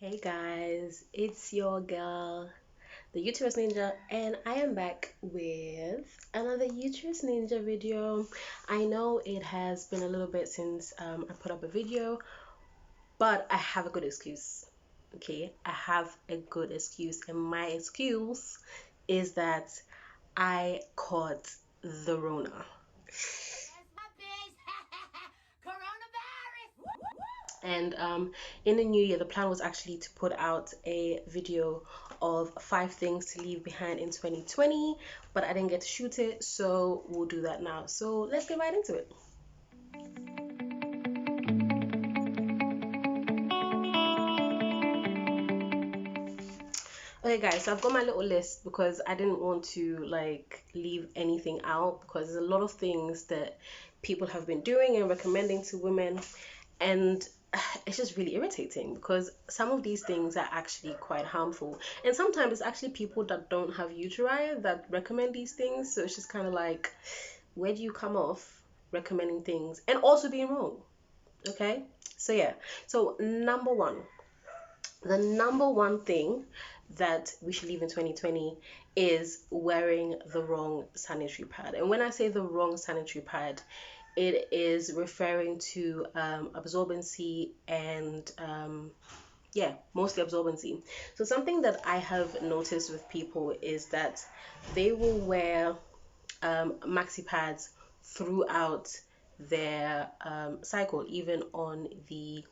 Hey guys, it's your girl, the Uterus Ninja, and I am back with another Uterus Ninja video. I know it has been a little bit since I put up a video, but I have a good excuse. Okay, I have a good excuse, and my excuse is that I caught the Rona. And in the new year, the plan was actually to put out a video of 5 things to leave behind in 2020, but I didn't get to shoot it, so we'll do that now. So let's get right into it. Okay guys, so I've got my little list because I didn't want to like leave anything out, because there's a lot of things that people have been doing and recommending to women, and it's just really irritating because some of these things are actually quite harmful, and sometimes it's actually people that don't have uteri that recommend these things. So it's just kind of like, where do you come off recommending things and also being wrong? Okay, so yeah, so the number one thing that we should leave in 2020 is wearing the wrong sanitary pad. And when I say the wrong sanitary pad, it is referring to absorbency and yeah, mostly absorbency. So something that I have noticed with people is that they will wear maxi pads throughout their cycle, even on the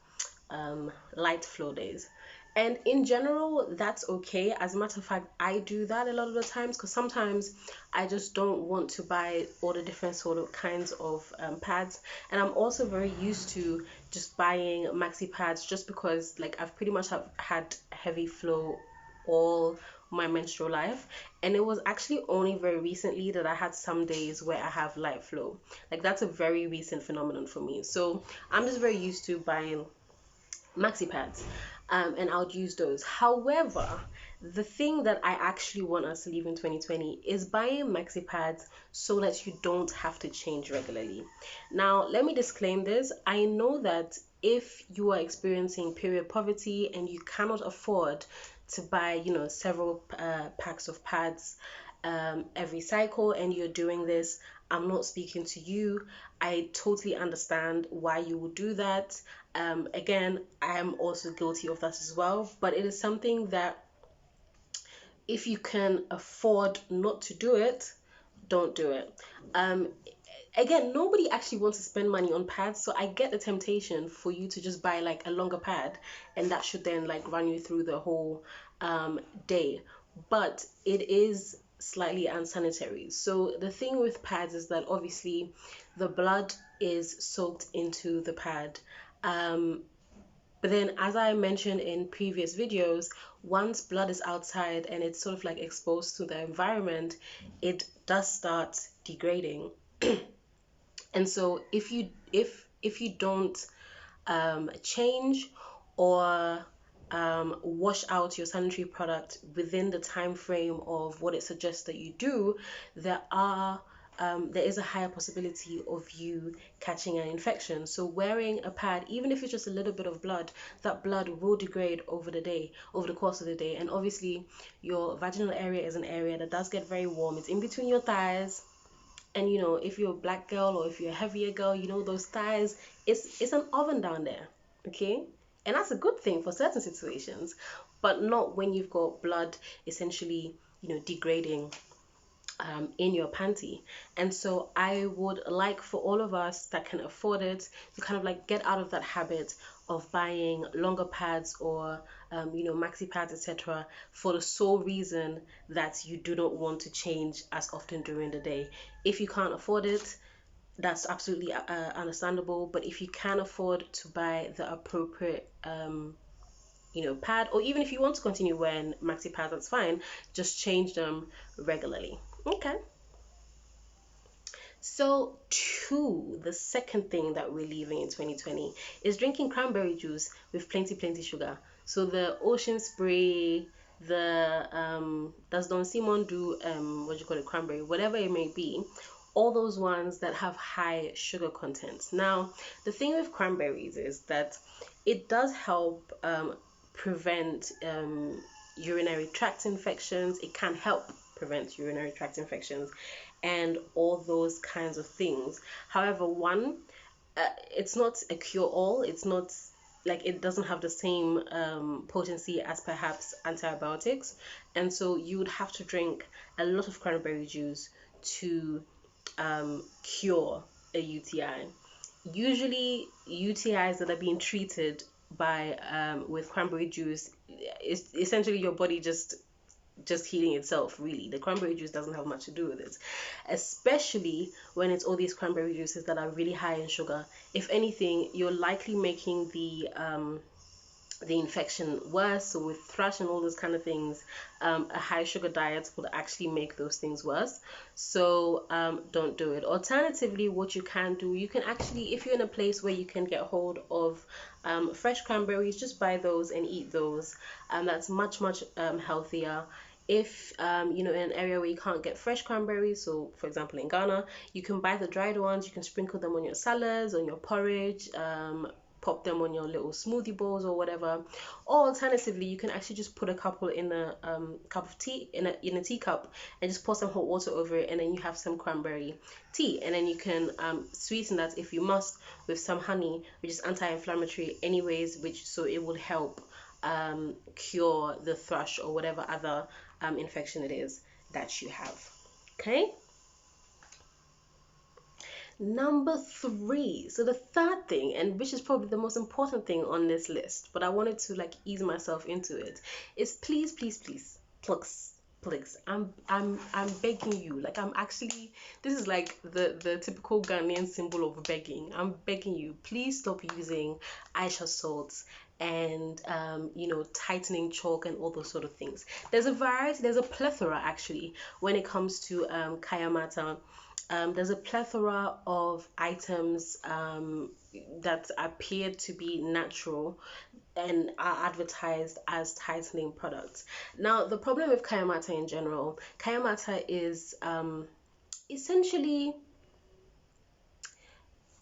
light flow days. And in general, that's okay. As a matter of fact, I do that a lot of the times because sometimes I just don't want to buy all the different sort of kinds of pads. And I'm also very used to just buying maxi pads just because like I've pretty much have had heavy flow all my menstrual life, and it was actually only very recently that I had some days where I have light flow. Like that's a very recent phenomenon for me, so I'm just very used to buying maxi pads, and I would use those. However, the thing that I actually want us to leave in 2020 is buying maxi pads so that you don't have to change regularly. Now, let me disclaim this. I know that if you are experiencing period poverty and you cannot afford to buy, several packs of pads every cycle, and you're doing this, I'm not speaking to you. I totally understand why you would do that. Again, I am also guilty of that as well, but it is something that if you can afford not to do it, don't do it. Um, Again, nobody actually wants to spend money on pads, so I get the temptation for you to just buy like a longer pad, and that should then like run you through the whole day. But it is slightly unsanitary. So the thing with pads is that obviously the blood is soaked into the pad. Um, but then, as I mentioned in previous videos, once blood is outside and it's sort of like exposed to the environment, it does start degrading. And so if you don't change or wash out your sanitary product within the time frame of what it suggests that you do, there is a higher possibility of you catching an infection. So wearing a pad, even if it's just a little bit of blood, that blood will degrade over the day, over the course of the day. And obviously, your vaginal area is an area that does get very warm. It's in between your thighs, and if you're a black girl or if you're a heavier girl, those thighs, it's an oven down there. Okay, and that's a good thing for certain situations, but not when you've got blood essentially degrading in your panty. And so I would like for all of us that can afford it to kind of like get out of that habit of buying longer pads or maxi pads, etc., for the sole reason that you do not want to change as often during the day. If you can't afford it, that's absolutely understandable. But if you can afford to buy the appropriate pad, or even if you want to continue wearing maxi pads, that's fine. Just change them regularly. Okay. So, the second thing that we're leaving in 2020 is drinking cranberry juice with plenty sugar. So the ocean spray, the does Don Simon do what do you call it, cranberry, whatever it may be, all those ones that have high sugar content. Now, the thing with cranberries is that it does help prevent urinary tract infections. It can help prevent urinary tract infections and all those kinds of things. However, it's not a cure-all. It's not like, it doesn't have the same potency as perhaps antibiotics, and so you would have to drink a lot of cranberry juice to cure a UTI. Usually, UTIs that are being treated by with cranberry juice is essentially your body just healing itself. Really, the cranberry juice doesn't have much to do with it, especially when it's all these cranberry juices that are really high in sugar. If anything, you're likely making the infection worse. So with thrush and all those kind of things, a high sugar diet will actually make those things worse. So don't do it. Alternatively, what you can do, you can actually, if you're in a place where you can get hold of fresh cranberries, just buy those and eat those. That's much healthier. If in an area where you can't get fresh cranberries, so for example in Ghana, you can buy the dried ones. You can sprinkle them on your salads, on your porridge, pop them on your little smoothie bowls or whatever. Or alternatively, you can actually just put a couple in a cup of tea, in a teacup, and just pour some hot water over it, and then you have some cranberry tea. And then you can sweeten that, if you must, with some honey, which is anti-inflammatory anyways, which so it would help cure the thrush or whatever other infection it is that you have. Okay. Number 3, so the third thing, and which is probably the most important thing on this list, but I wanted to like ease myself into it, is please, I'm begging you. Like, I'm actually, this is like the typical Ghanaian symbol of begging. I'm begging you, please stop using Aisha salts and tightening chalk and all those sort of things. There's a plethora actually when it comes to Kaya Mata. There's a plethora of items that appear to be natural and are advertised as tightening products. Now, the problem with Kaya Mata in general, Kaya Mata is essentially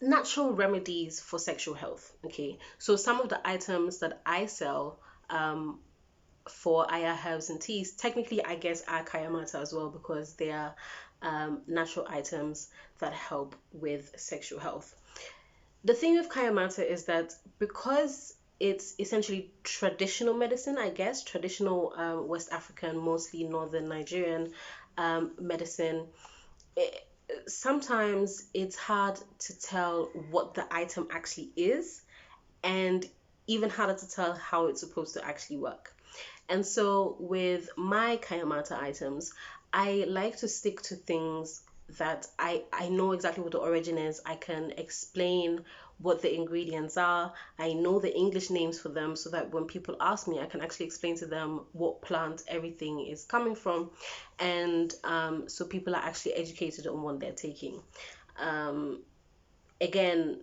natural remedies for sexual health. Okay, so some of the items that I sell for Aya herbs and teas, technically I guess are Kaya Mata as well, because they are natural items that help with sexual health. The thing with Kaya Mata is that because it's essentially traditional medicine, I guess, traditional West African, mostly northern Nigerian medicine, sometimes it's hard to tell what the item actually is, and even harder to tell how it's supposed to actually work. And so with my Kaya Mata items, I like to stick to things that I know exactly what the origin is. I can explain what the ingredients are. I know the English names for them, so that when people ask me, I can actually explain to them what plant everything is coming from. And so people are actually educated on what they're taking. Again,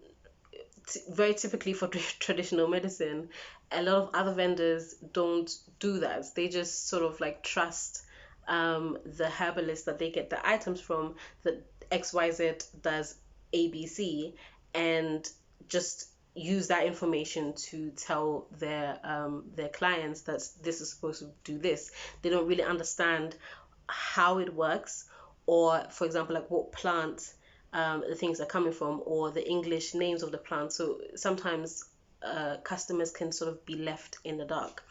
very typically for traditional medicine, a lot of other vendors don't do that. They just sort of like trust the herbalist that they get the items from, that XYZ does ABC, and just use that information to tell their clients that this is supposed to do this. They don't really understand how it works, or for example, like what plant the things are coming from, or the English names of the plant. So sometimes customers can sort of be left in the dark.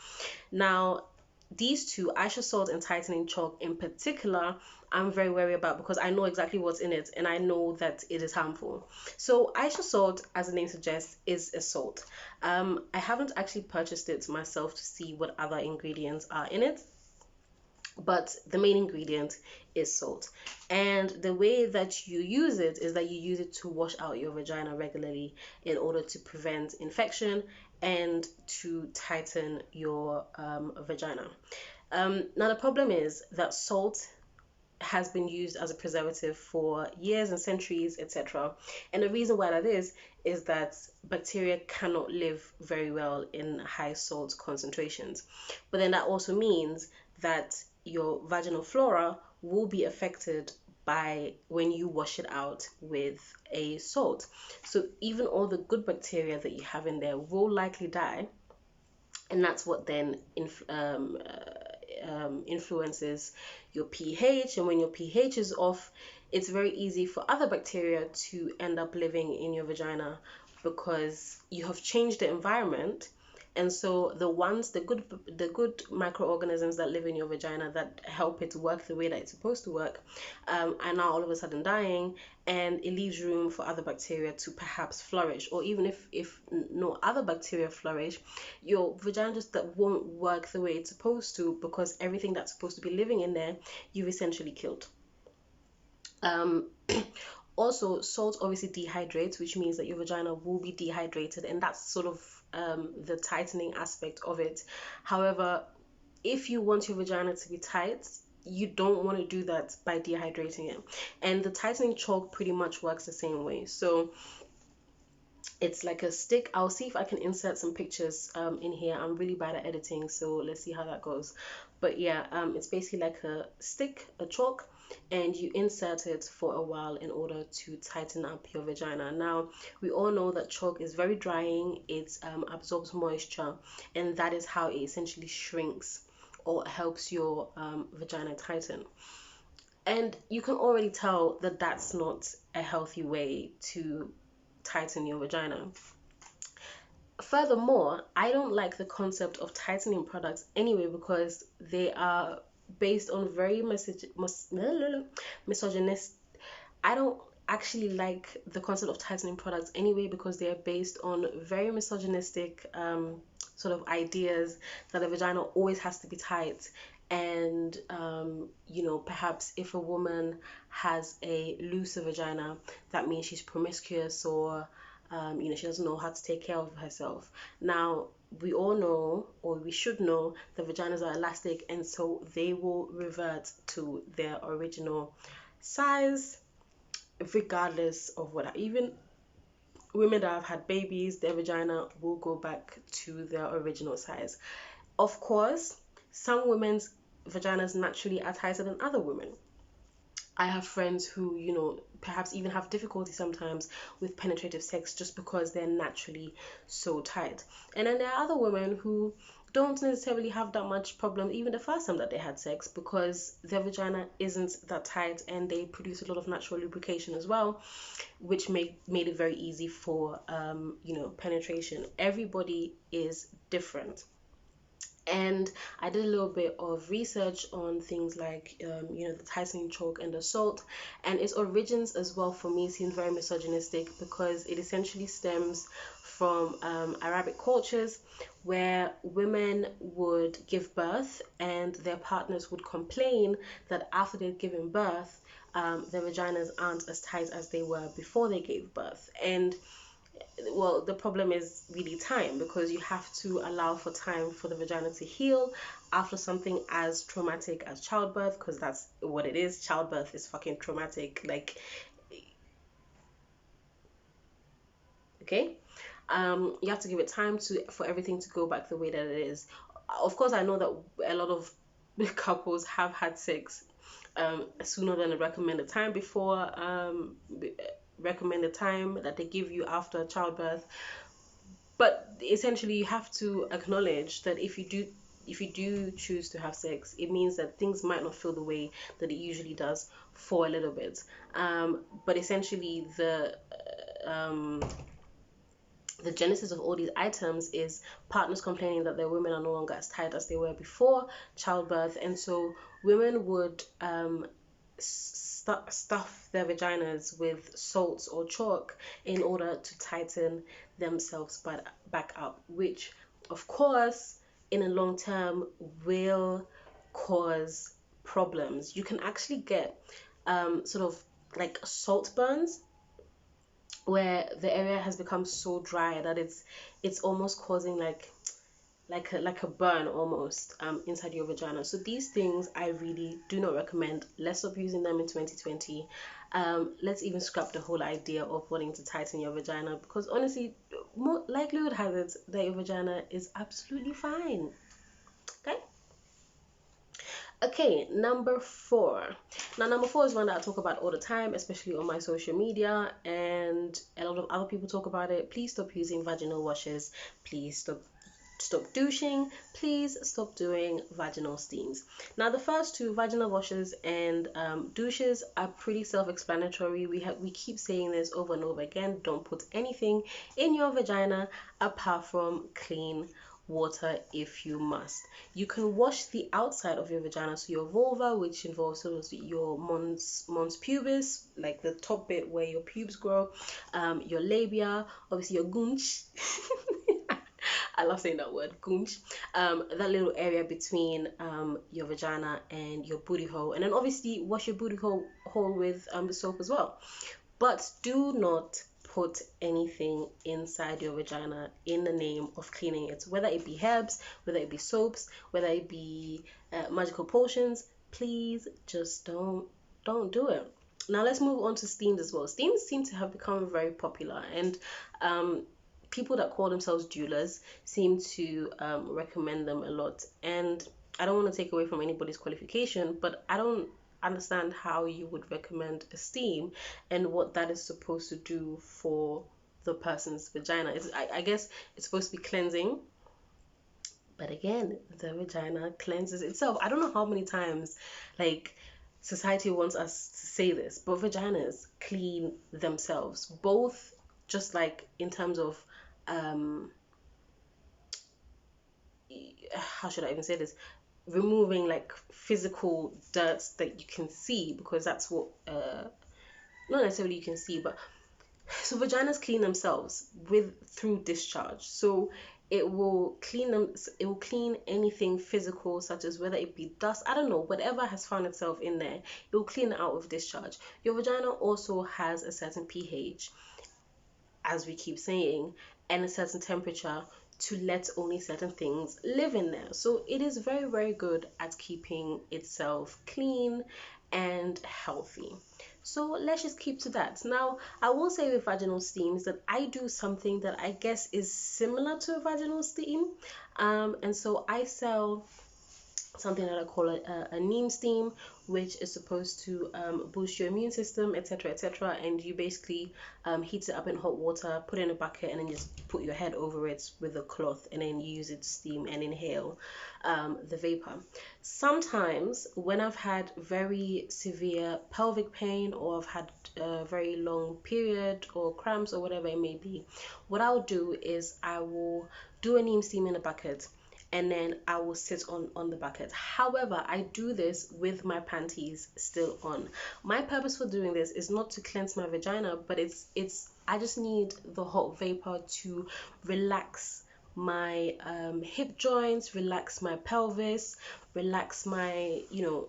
Now, these two, Aisha salt and tightening chalk in particular, I'm very wary about, because I know exactly what's in it and I know that it is harmful. So Aisha salt, as the name suggests, is a salt. I haven't actually purchased it myself to see what other ingredients are in it, but the main ingredient is salt. And the way that you use it is that you use it to wash out your vagina regularly in order to prevent infection and to tighten your vagina. Now, the problem is that salt has been used as a preservative for years and centuries, etc. And the reason why that is that bacteria cannot live very well in high salt concentrations. But then that also means that your vaginal flora will be affected by when you wash it out with a salt. So even all the good bacteria that you have in there will likely die and that's what then influences your pH. And when your pH is off, it's very easy for other bacteria to end up living in your vagina because you have changed the environment. And so the good microorganisms that live in your vagina that help it to work the way that it's supposed to work, are now all of a sudden dying, and it leaves room for other bacteria to perhaps flourish. Or even if no other bacteria flourish, your vagina just that won't work the way it's supposed to, because everything that's supposed to be living in there, you've essentially killed. Um, Also, salt obviously dehydrates, which means that your vagina will be dehydrated, and that's sort of the tightening aspect of it. However, if you want your vagina to be tight, you don't want to do that by dehydrating it. And the tightening chalk pretty much works the same way. So it's like a stick. I'll see if I can insert some pictures in here. I'm really bad at editing, so let's see how that goes. But yeah, it's basically like a stick, a chalk, and you insert it for a while in order to tighten up your vagina. Now, we all know that chalk is very drying. It absorbs moisture, and that is how it essentially shrinks or helps your vagina tighten. And you can already tell that that's not a healthy way to tighten your vagina. Furthermore, I don't like the concept of tightening products anyway, because they are based on very misogynist. I don't actually like the concept of tightening products anyway, because they are based on very misogynistic sort of ideas that the vagina always has to be tight. And perhaps if a woman has a looser vagina, that means she's promiscuous, or she doesn't know how to take care of herself. Now, we all know, or we should know, the vaginas are elastic, and so they will revert to their original size, regardless of what. Even women that have had babies, their vagina will go back to their original size. Of course, some women's vaginas naturally are tighter than other women. I have friends who, perhaps even have difficulty sometimes with penetrative sex just because they're naturally so tight. And then there are other women who don't necessarily have that much problem even the first time that they had sex, because their vagina isn't that tight and they produce a lot of natural lubrication as well, which made it very easy for penetration. Everybody is different. And I did a little bit of research on things like the tightening chalk and the salt, and its origins as well for me seemed very misogynistic, because it essentially stems from Arabic cultures, where women would give birth and their partners would complain that after they'd given birth, their vaginas aren't as tight as they were before they gave birth. And well, the problem is really time, because you have to allow for time for the vagina to heal after something as traumatic as childbirth, because that's what it is. Childbirth is fucking traumatic. Like, okay, you have to give it time for everything to go back the way that it is. Of course, I know that a lot of couples have had sex sooner than the recommended time before recommended time that they give you after childbirth. But essentially, you have to acknowledge that if you do choose to have sex, it means that things might not feel the way that it usually does for a little bit. But essentially, the genesis of all these items is partners complaining that their women are no longer as tight as they were before childbirth, and so women would stuff their vaginas with salts or chalk in order to tighten themselves back up, which of course in a long term will cause problems. You can actually get sort of like salt burns, where the area has become so dry that it's almost causing like a burn almost inside your vagina. So these things I really do not recommend. Let's stop using them in 2020. Let's even scrap the whole idea of wanting to tighten your vagina, because honestly, more likelihood has it that your vagina is absolutely fine. Okay, number 4. Now, number 4 is one that I talk about all the time, especially on my social media, and a lot of other people talk about it. Please stop using vaginal washes. Please stop stop douching, please stop doing vaginal steams. Now, the first two, vaginal washes and douches, are pretty self-explanatory. We keep saying this over and over again. Don't put anything in your vagina apart from clean water if you must. You can wash the outside of your vagina, so your vulva, which involves sort of your mons pubis, like the top bit where your pubes grow, your labia, obviously your gunch. I love saying that word, gunch. That little area between your vagina and your booty hole, and then obviously wash your booty hole with soap as well. But do not put anything inside your vagina in the name of cleaning it, whether it be herbs, whether it be soaps, whether it be magical potions. Please just don't do it. Now let's move on to steams as well. Steams seem to have become very popular, and people that call themselves doulas seem to recommend them a lot. And I don't want to take away from anybody's qualification, but I don't understand how you would recommend a steam and what that is supposed to do for the person's vagina. I guess it's supposed to be cleansing, but again, the vagina cleanses itself. I don't know how many times like society wants us to say this, but vaginas clean themselves, both just like in terms of how should I even say this, removing like physical dirt that you can see, because that's what not necessarily you can see, but so vaginas clean themselves through discharge. So it will clean anything physical, such as whether it be dust, I don't know, whatever has found itself in there, it will clean it out with discharge. Your vagina also has a certain pH, as we keep saying, and a certain temperature to let only certain things live in there. So it is very, very good at keeping itself clean and healthy. So let's just keep to that. Now, I will say with vaginal steams that I do something that I guess is similar to a vaginal steam. And so I sell something that I call a neem steam, which is supposed to boost your immune system, etc., etc. And you basically heat it up in hot water, put it in a bucket, and then just put your head over it with a cloth, and then use it to steam and inhale the vapor. Sometimes when I've had very severe pelvic pain, or I've had a very long period or cramps or whatever it may be, what I'll do is I will do a neem steam in a bucket, and then I will sit on the bucket. However, I do this with my panties still on. My purpose for doing this is not to cleanse my vagina, but I just need the hot vapor to relax my hip joints, relax my pelvis, relax my,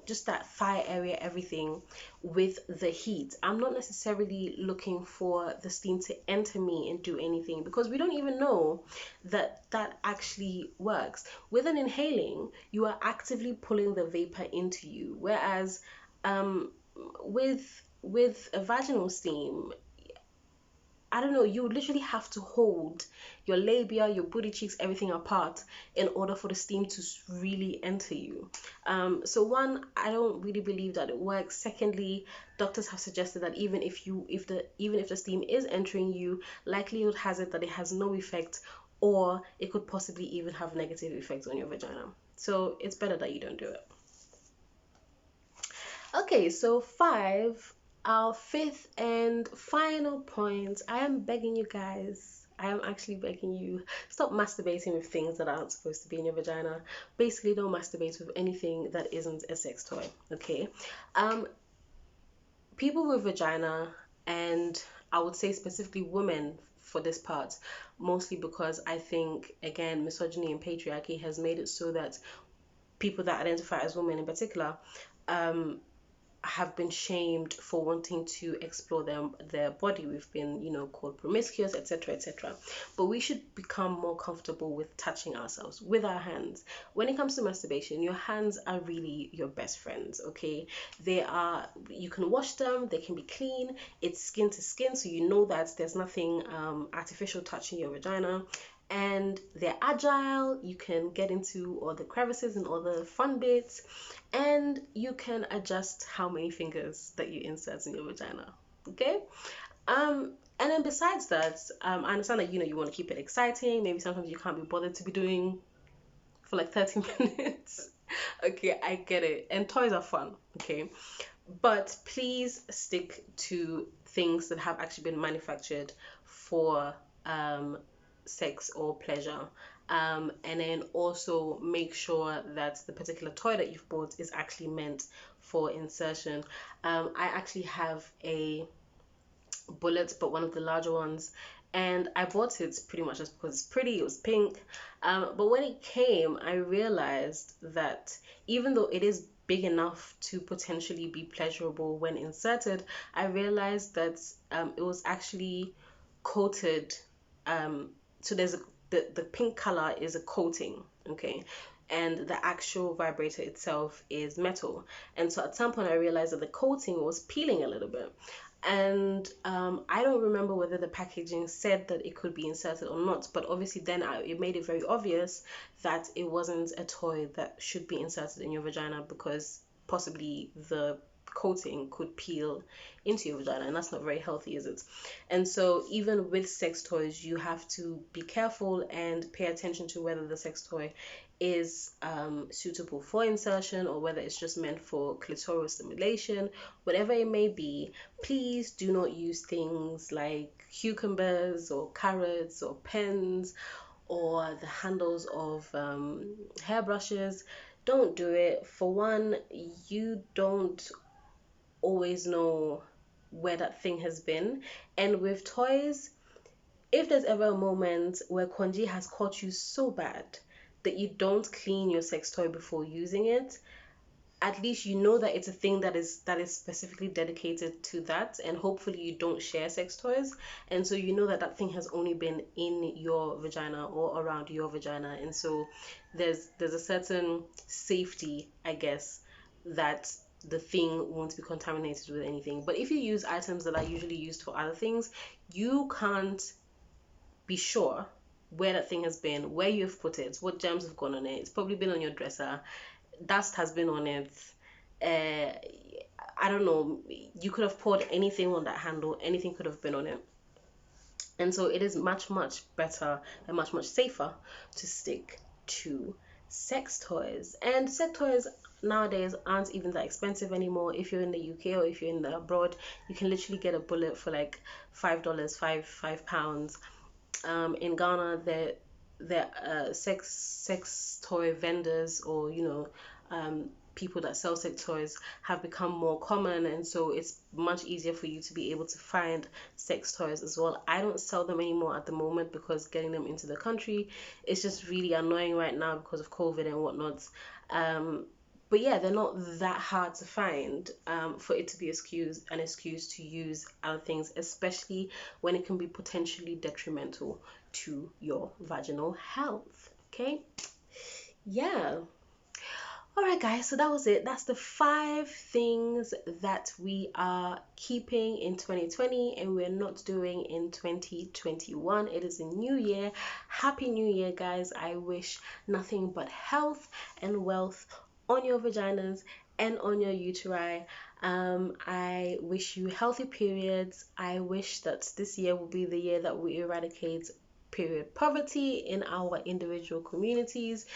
just that thigh area, everything with the heat. I'm not necessarily looking for the steam to enter me and do anything, because we don't even know that actually works. With an inhaling, you are actively pulling the vapor into you, whereas with a vaginal steam, I don't know, you would literally have to hold your labia, your booty cheeks, everything apart in order for the steam to really enter you. So one, I don't really believe that it works. Secondly, doctors have suggested that even if the steam is entering you, likelihood has it that it has no effect, or it could possibly even have negative effects on your vagina. So it's better that you don't do it. Okay, so our fifth and final point, I am begging you guys, I am actually begging you, stop masturbating with things that aren't supposed to be in your vagina. Basically, don't masturbate with anything that isn't a sex toy, okay? People with vagina, and I would say specifically women for this part, mostly because I think, again, misogyny and patriarchy has made it so that people that identify as women in particular, have been shamed for wanting to explore their body. We've been, called promiscuous, etc., etc. But we should become more comfortable with touching ourselves with our hands. When it comes to masturbation, your hands are really your best friends, okay? You can wash them, they can be clean, it's skin to skin, so you know that there's nothing artificial touching your vagina. And they're agile, you can get into all the crevices and all the fun bits, and you can adjust how many fingers that you insert in your vagina, okay? And then besides that, I understand that you want to keep it exciting. Maybe sometimes you can't be bothered to be doing for like 30 minutes. Okay, I get it. And toys are fun, okay? But please stick to things that have actually been manufactured for sex or pleasure. And then also make sure that the particular toy that you've bought is actually meant for insertion. I actually have a bullet, but one of the larger ones. And I bought it pretty much just because it's pretty, it was pink. But when it came, I realized that even though it is big enough to potentially be pleasurable when inserted, I realized that it was actually coated. So there's the pink color is a coating, okay? And the actual vibrator itself is metal. And so at some point I realized that the coating was peeling a little bit. And I don't remember whether the packaging said that it could be inserted or not, but obviously then it made it very obvious that it wasn't a toy that should be inserted in your vagina, because possibly the coating could peel into your vagina, and that's not very healthy, is it? And so even with sex toys, you have to be careful and pay attention to whether the sex toy is suitable for insertion or whether it's just meant for clitoral stimulation. Whatever it may be, please do not use things like cucumbers or carrots or pens or the handles of hairbrushes. Don't do it. For one, you don't always know where that thing has been. And with toys, if there's ever a moment where Konji has caught you so bad that you don't clean your sex toy before using it, at least you know that it's a thing that is specifically dedicated to that, and hopefully you don't share sex toys, and so you know that that thing has only been in your vagina or around your vagina, and so there's a certain safety, I guess, that the thing won't be contaminated with anything. But if you use items that are usually used for other things, you can't be sure where that thing has been, where you've put it, what germs have gone on it. It's probably been on your dresser, dust has been on it. I don't know, you could have poured anything on that handle, anything could have been on it. And so it is much, much better and much, much safer to stick to sex toys. And sex toys nowadays aren't even that expensive anymore. If you're in the UK or if you're in the abroad, you can literally get a bullet for like $5, £5. In Ghana, the sex toy vendors, or people that sell sex toys, have become more common, and so it's much easier for you to be able to find sex toys as well. I don't sell them anymore at the moment because getting them into the country is just really annoying right now because of COVID and whatnot. But yeah, they're not that hard to find for it to be an excuse to use other things, especially when it can be potentially detrimental to your vaginal health. Okay? Yeah. All right, guys, so that was it. That's the 5 things that we are keeping in 2020 and we're not doing in 2021. It is a new year. Happy New Year, guys. I wish nothing but health and wealth on your vaginas and on your uteri. I wish you healthy periods. I wish that this year will be the year that we eradicate period poverty in our individual communities,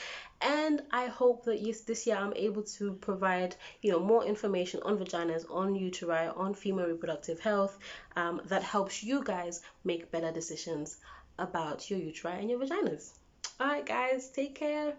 and I hope that this year I'm able to provide more information on vaginas, on uteri, on female reproductive health, that helps you guys make better decisions about your uteri and your vaginas. All right, guys, take care.